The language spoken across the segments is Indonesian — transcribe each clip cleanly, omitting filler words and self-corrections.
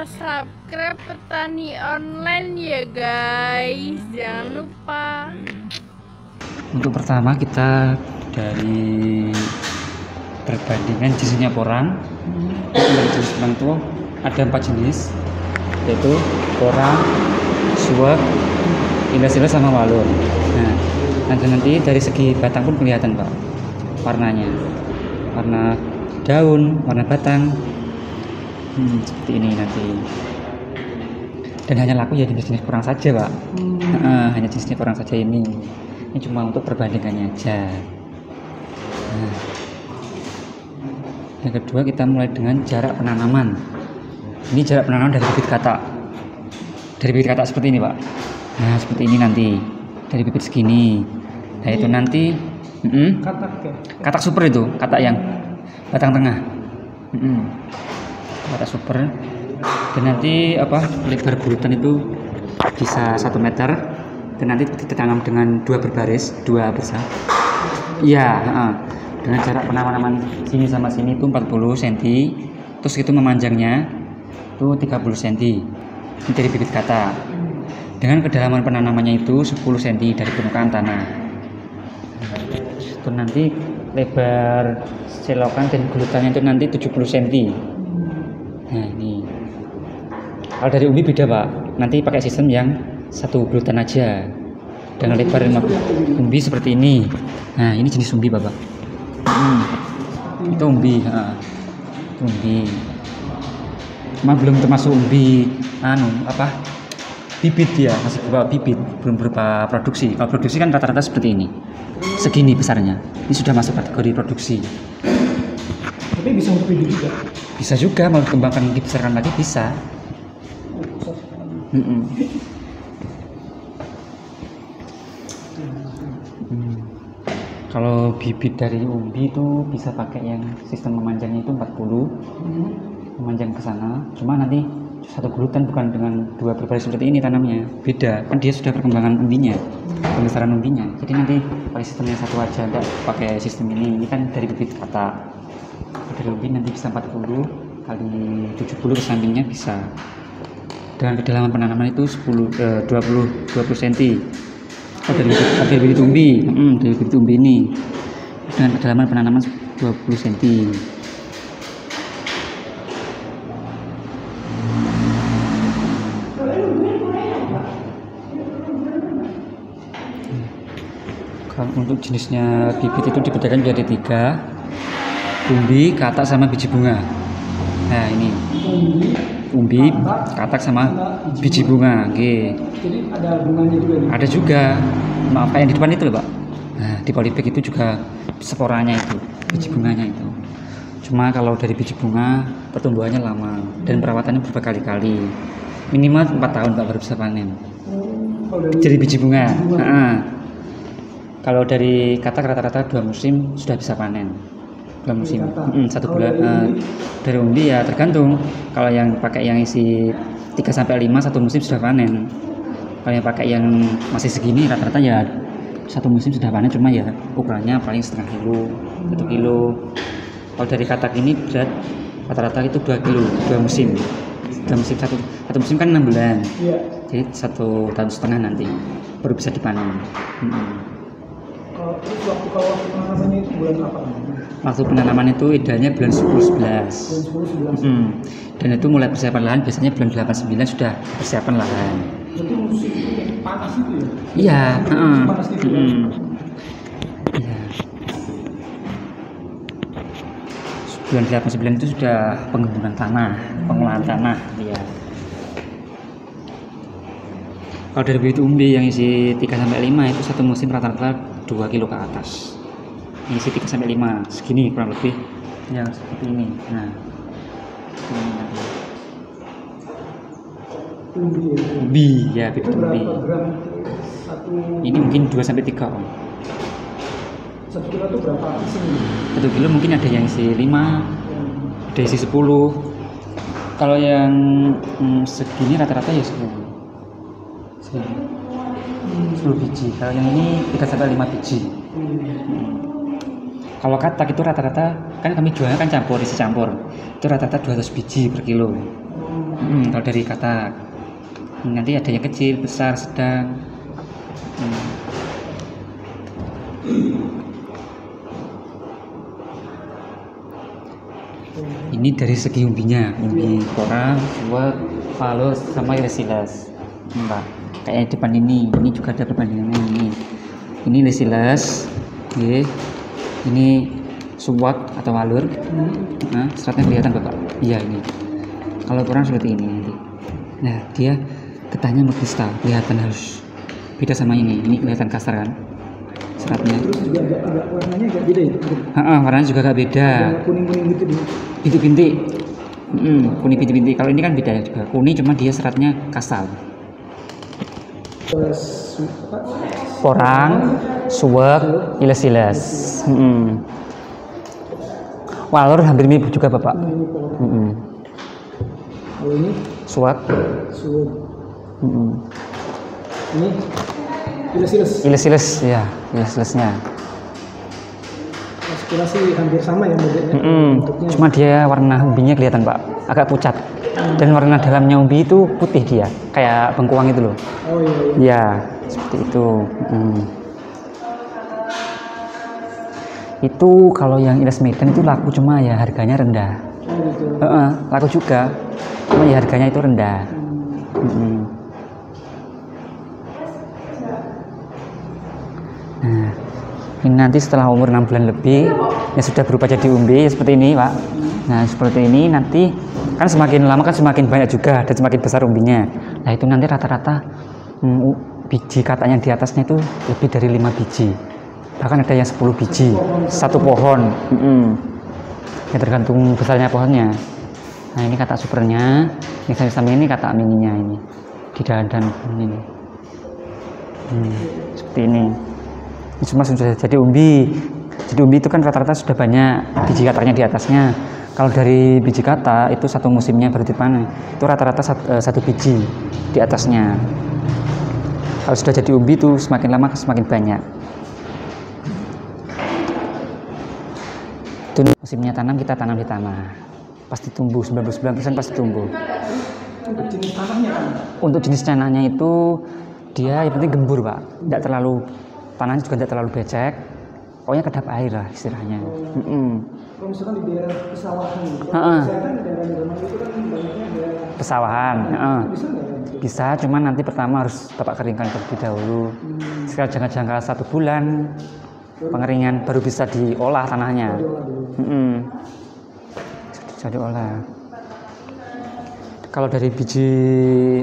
Subscribe Petani Online ya guys, jangan lupa. Untuk pertama kita dari perbandingan jenisnya porang. Dari jenis porang itu ada 4 jenis, yaitu porang, suwak, indah-indah sama walur. Nah, nanti dari segi batang pun kelihatan Pak warnanya, warna daun, warna batang. Seperti ini nanti. Dan hanya laku ya jenis-jenis porang saja Pak. Hanya jenisnya porang saja ini cuma untuk perbandingannya aja. Nah, yang kedua kita mulai dengan jarak penanaman. Ini jarak penanaman dari bibit katak. Dari bibit katak seperti ini Pak. Nah seperti ini nanti dari bibit segini. Nah itu nanti katak super, itu katak yang batang tengah. Katak super. Dan nanti lebar bulutan itu bisa 1 meter. Dan nanti ditanam dengan 2 berbaris, 2 besar. Iya, dengan jarak penanaman sini sama sini itu 40 cm. Terus itu memanjangnya itu 30 cm. Ini dari bibit katak. Dengan kedalaman penanamannya itu 10 cm dari permukaan tanah. Itu nanti lebar selokan dan gulutannya itu nanti 70 cm. Nah ini. Kalau dari umbi beda Pak. Nanti pakai sistem yang 1 gulutan aja. Dengan lebar 50 umbi seperti ini. Nah ini jenis umbi Bapak. Itu umbi. Itu umbi. Cuma belum termasuk umbi bibit ya, masih berupa bibit, belum berupa produksi. Kalau produksi kan rata-rata seperti ini, segini besarnya. Ini sudah masuk kategori produksi. Tapi bisa untuk bibit juga? Bisa juga, mau dikembangkan dibesarkan lagi bisa. Kalau bibit dari umbi itu bisa pakai yang sistem memanjangnya itu 40, memanjang ke sana. Cuma nanti 1 gulutan, bukan dengan 2 berbaris seperti ini tanamnya, beda kan, dia sudah perkembangan umbinya, pembesaran umbinya. Jadi nanti pakai sistemnya 1 aja, enggak pakai sistem ini kan dari bibit katak. Dari umbi nanti bisa 40 kali 70 ke sampingnya bisa. Dengan kedalaman penanaman itu 20 cm. Dari bibit umbi, dari bibit umbi ini dengan kedalaman penanaman 20 cm. Untuk jenisnya bibit itu dibedakan menjadi 3, umbi, katak, sama biji bunga. Nah ini umbi, katak, sama biji bunga. Oke. Jadi ada bunganya juga nih? Ada juga. Maaf, yang di depan itu loh Pak. Nah di polybag itu juga sporanya itu, biji bunganya itu. Cuma kalau dari biji bunga pertumbuhannya lama dan perawatannya berkali-kali, minimal 4 tahun Pak baru bisa panen. Jadi biji bunga. Kalau dari katak rata-rata 2 musim sudah bisa panen. 2 musim. 1 bulan. Dari umbi ya tergantung. Kalau yang pakai yang isi 3-5 1 musim sudah panen. Kalau yang pakai yang masih segini rata-rata ya 1 musim sudah panen, cuma ya ukurannya paling setengah kilo, 1 kilo. Kalau dari katak ini berat rata-rata itu 2 kilo, 2 musim. 2 musim, satu musim kan 6 bulan. Jadi 1,5 tahun nanti baru bisa dipanen. Waktu penanamannya itu bulan apa? Waktu penanaman itu idealnya bulan 10-11. Dan itu mulai persiapan lahan biasanya bulan 8-9 sudah persiapan lahan. Berarti musim panas itu ya? Iya. Panas itu ya? Iya. Bulan 8-9 itu sudah penggemburan tanah, pengolahan tanah. Ya. Kalau dari bibit umbi yang isi 3-5 itu satu musim rata-rata 2 kilo ke atas. Yang isi 3-5 segini kurang lebih yang seperti ini. Nah, ini nanti. Umbi ya, bibit umbi. Ini mungkin 2-3 om. 1 kilo itu berapa isinya? 1 kilo mungkin ada yang isi 5, ada isi 10. Kalau yang segini rata-rata ya 10 biji. Kalau yang ini 3-5 biji. Kalau katak itu rata-rata kan kami jualnya kan campur, isi campur. Itu rata-rata 200 biji per kilo. Kalau dari katak. Nanti ada yang kecil, besar, sedang. Ini dari segi umbinya, umbi spora, suwak, valus, sama lesilas. Mbak, kayak depan ini juga ada perbandingannya ini. Ini lesilas, ini suwak atau walur. Nah, seratnya kelihatan bapak. Iya ini. Kalau kurang seperti ini nanti. Nah, dia getahnya kristal, kelihatan harus beda sama ini. Ini kelihatan kasar kan? Seratnya. Terus juga agak warnanya agak beda ya? Warnanya juga agak beda. Kuning-kuning gitu deh. Bintik-bintik. Kuning bintik-bintik. Kalau ini kan beda juga. Kuning cuma dia seratnya kasar. Porang, suwek, iles-iles. Walur hampir mirip juga bapak. Kalau ini Suwek. Ini iles-iles. Iles-iles ya, iles-ilesnya. Sekilas sih hampir sama ya modelnya. Bentuknya. Cuma dia warna umbinya kelihatan pak, agak pucat. Dan warna dalamnya umbi itu putih dia, kayak bengkuang itu loh. Oh iya. Ya, seperti itu. Itu kalau yang iles Medan itu laku cuma ya harganya rendah. Oh gitu. Laku juga, cuma ya harganya itu rendah. Nah, ini nanti setelah umur 6 bulan lebih, ya sudah berubah jadi umbi ya seperti ini pak. Nah seperti ini nanti kan semakin lama kan semakin banyak juga dan semakin besar umbinya. Nah itu nanti rata-rata biji katanya di atasnya itu lebih dari 5 biji, bahkan ada yang 10 biji satu pohon. Ya tergantung besarnya pohonnya. Nah ini kata supernya, yang samping ini kata mininya ini di dan ini. Seperti ini. Ini semua sudah jadi umbi. Jadi umbi itu kan rata-rata sudah banyak biji katanya di atasnya. Kalau dari biji kata itu satu musimnya baru dipanen, itu rata-rata satu biji di atasnya. Kalau sudah jadi umbi itu semakin lama semakin banyak. Itu musimnya tanam, kita tanam di tanah. Pasti tumbuh, 99% pasti tumbuh. Untuk jenis tanahnya kan? Untuk jenis tanahnya itu dia yang penting gembur pak, tidak terlalu, tanahnya juga tidak terlalu becek. Pokoknya kedap air lah istilahnya. Kalau misalkan di daerah pesawahan, misalkan daerah Indramayu itu kan banyaknya daerah pesawahan. bisa nggak? Bisa, cuman nanti pertama harus bapak keringkan terlebih dahulu. Sekitar jangka 1 bulan pengeringan baru bisa diolah tanahnya. Bisa diolah. Kalau dari biji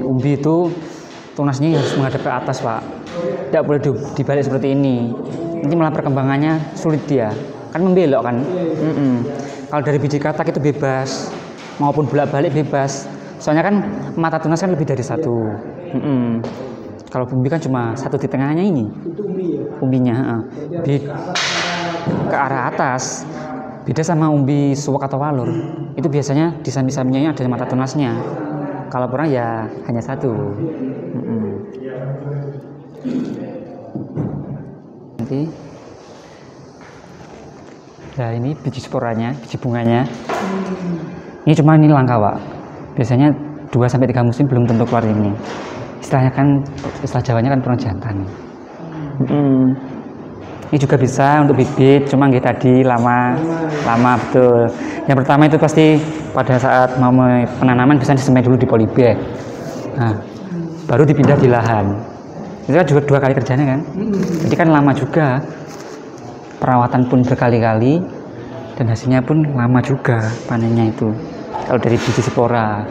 umbi itu tunasnya harus menghadap ke atas pak, tidak boleh dibalik seperti ini. Nanti malah perkembangannya sulit dia, kan membelok kan. Kalau dari biji katak itu bebas, maupun bolak-balik bebas. Soalnya kan mata tunas kan lebih dari satu. Kalau umbi kan cuma satu di tengahnya ini. Itu umbi ya? Umbinya, ke arah atas. Beda sama umbi suwak atau walur. Itu biasanya di samping-sampingnya ada mata tunasnya. Kalau kurang ya hanya satu. Nanti ya ini biji sporanya, biji bunganya. Ini cuma ini langka pak. Biasanya 2-3 musim belum tentu keluar ini. Istilahnya kan, istilah Jawanya kan kurang jantan. Ini juga bisa untuk bibit, cuma nggih tadi lama betul. Yang pertama itu pasti pada saat mau penanaman bisa disemai dulu di polybag. Nah, baru dipindah di lahan. Itu kan juga 2 kali kerjanya kan. Jadi kan lama juga. Perawatan pun berkali-kali dan hasilnya pun lama juga panennya itu. Kalau dari biji spora.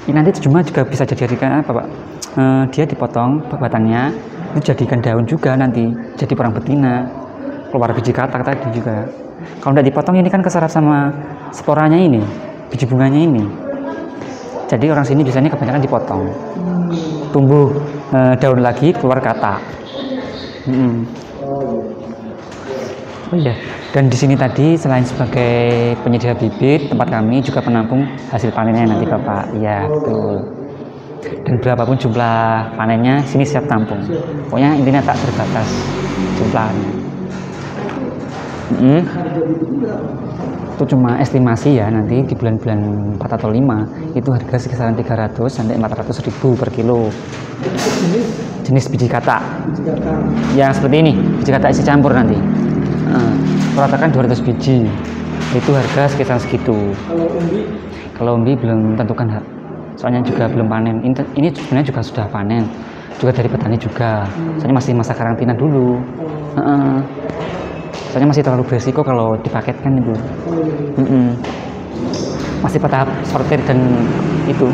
Ini nanti cuma juga bisa dijadikan apa Pak? Dia dipotong batangnya, itu jadikan daun juga nanti, jadi perang betina, keluar biji katak tadi juga. Kalau tidak dipotong ini kan keserap sama sporanya ini, biji bunganya ini. Jadi orang sini biasanya kebanyakan dipotong, tumbuh daun lagi, keluar katak. Oh iya, dan di sini tadi selain sebagai penyedia bibit, tempat kami juga penampung hasil panennya nanti Bapak. Iya, betul. Dan berapapun jumlah panennya, sini siap tampung. Pokoknya intinya tak terbatas jumlahnya. Itu cuma estimasi ya, nanti di bulan-bulan 4 atau 5 itu harga sekisaran 300 sampai 400 ribu per kilo. Jenis biji katak. Ya seperti ini, biji katak isi campur nanti. Ratakan 200 biji, itu harga sekitar segitu. Kalau umbi belum tentukan, soalnya juga belum panen. Ini sebenarnya juga sudah panen, juga dari petani juga. Soalnya masih masa karantina dulu. Soalnya masih terlalu beresiko kalau dipaketkan itu. Masih pada tahap sortir dan itu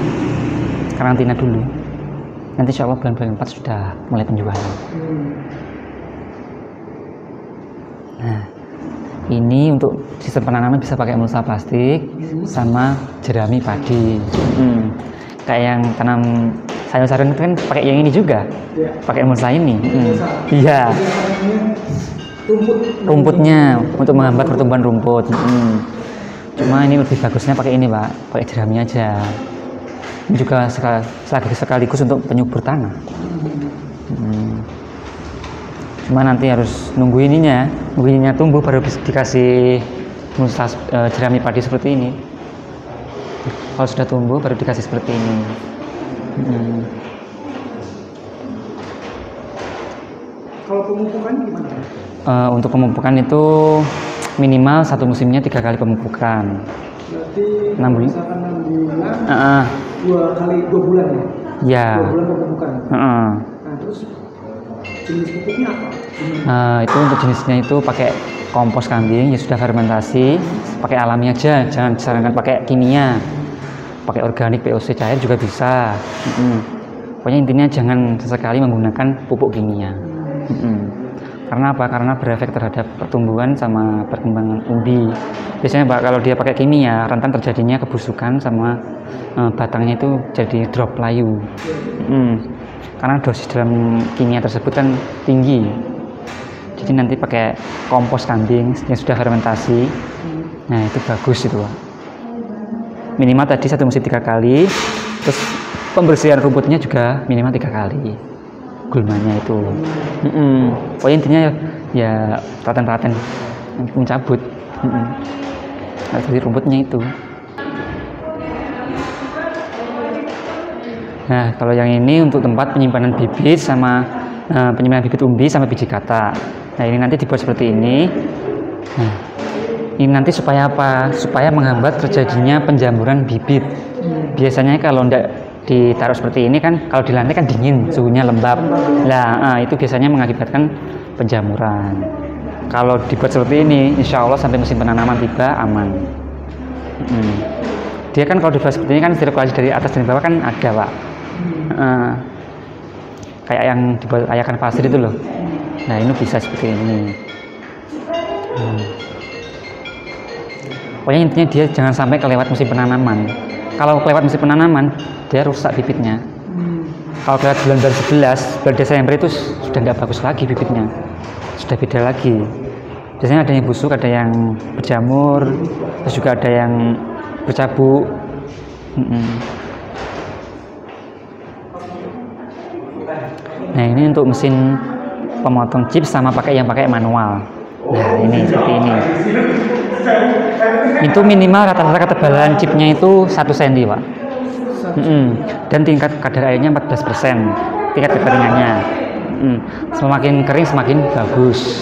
karantina dulu. Nanti insya Allah bulan-bulan 4 sudah mulai penjualan. Nah, ini untuk sistem penanaman bisa pakai mulsa plastik sama jerami padi. Kayak yang tanam sayur-sayuran itu kan pakai yang ini juga, pakai mulsa ini. Iya. Rumputnya untuk menghambat pertumbuhan rumput. Cuma ini lebih bagusnya pakai ini Pak, pakai jerami aja. Ini juga sekaligus untuk penyubur tanah. Cuma nanti harus nunggu ininya tumbuh baru dikasih mulsa jerami padi seperti ini. Kalau sudah tumbuh baru dikasih seperti ini. Kalau pemupukan gimana? Untuk pemupukan itu minimal satu musimnya 3 kali pemupukan. Berarti 6 bulan. Misalkan 6 bulan, 2 bulan ya? Ya. 2 bulan pemupukan. Nah terus jenis pupuknya apa? Itu untuk jenisnya itu pakai kompos kambing yang sudah fermentasi, pakai alami aja, jangan disarankan pakai kimia, pakai organik POC cair juga bisa. Pokoknya intinya jangan sesekali menggunakan pupuk kimia. Karena apa? Karena berefek terhadap pertumbuhan sama perkembangan umbi. Biasanya Pak, kalau dia pakai kimia, rentan terjadinya kebusukan sama batangnya itu jadi drop layu. Karena dosis dalam kimia tersebut kan tinggi. Jadi nanti pakai kompos kambing yang sudah fermentasi. Nah itu bagus itu Pak. Minimal tadi satu musim 3 kali. Terus pembersihan rumputnya juga minimal 3 kali. Gulmanya itu. Pokoknya intinya ya telaten-telaten mencabut. Dari rumputnya itu. Nah, kalau yang ini untuk tempat penyimpanan bibit sama penyimpanan bibit umbi sama biji katak. Nah, ini nanti dibuat seperti ini. Nah, ini nanti supaya apa? Supaya menghambat terjadinya penjamuran bibit. Biasanya kalau tidak ditaruh seperti ini kan, kalau di lantai kan dingin, suhunya lembab. Nah, itu biasanya mengakibatkan penjamuran. Kalau dibuat seperti ini, insya Allah sampai musim penanaman tiba aman. Dia kan kalau dibuat seperti ini kan sirkulasi dari atas dan bawah kan ada Pak. Kayak yang dibuat ayakan pasir itu loh. Nah ini bisa seperti ini. Pokoknya intinya dia jangan sampai kelewat musim penanaman. Kalau kelewat musim penanaman dia rusak bibitnya. Kalau kelewat bulan 11, bulan Desember itu sudah tidak bagus lagi bibitnya, sudah beda lagi. Biasanya ada yang busuk, ada yang berjamur, terus juga ada yang bercabuk. Nah ini untuk mesin pemotong chip sama pakai manual. Nah ini seperti ini. Itu minimal rata-rata ketebalan chipnya itu 1 cm Pak. Dan tingkat kadar airnya 14%, tingkat kekeringannya. Semakin kering semakin bagus.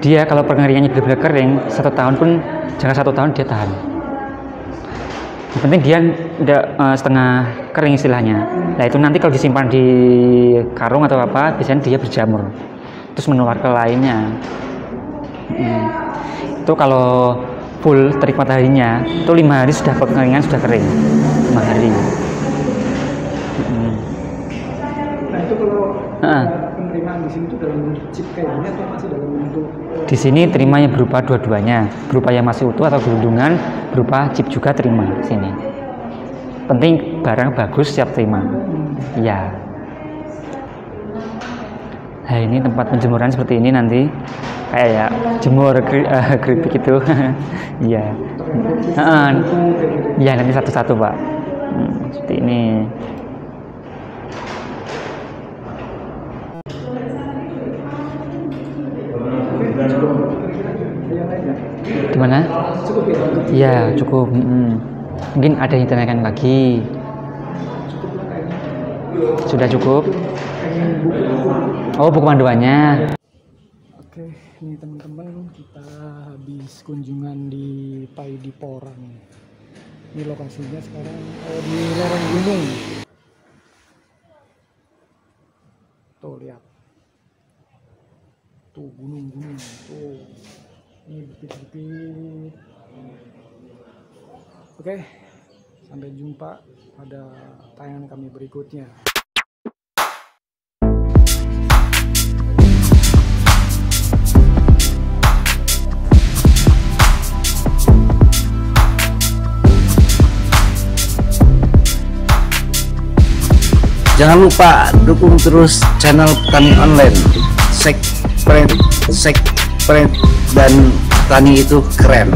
Dia kalau pengeringannya benar-benar kering 1 tahun pun, jangan 1 tahun dia tahan. Yang penting dia tidak setengah kering istilahnya. Nah itu nanti kalau disimpan di karung atau apa, biasanya dia berjamur, terus menular ke lainnya. Itu kalau full terik mataharinya itu 5 hari sudah kekeringan, sudah kering 5 hari. Nah itu kalau penerimaan di sini itu dalam bentuk chip kayak gini atau masih dalam bentuk? Di sini terimanya berupa dua-duanya, berupa yang masih utuh atau gelundungan, berupa chip juga terima sini. Penting barang bagus siap terima. Ya. Nah ini tempat penjemuran seperti ini nanti kayak ya jemur keripik itu. Iya. Ya nanti satu-satu Pak. Seperti ini. Gimana? Cukup ya? Iya cukup. Mungkin ada yang ditanyakan lagi. Sudah cukup. Oh buku panduannya. Oke, ini teman-teman kita habis kunjungan di Paidipora nih. Ini lokasinya sekarang di lereng gunung. Tuh lihat. Tuh gunung-gunung. Tuh. Ini bukit-bukit. Oke, sampai jumpa pada tayangan kami berikutnya. Jangan lupa dukung terus channel Petani Online. Subscribe, dan Petani itu keren.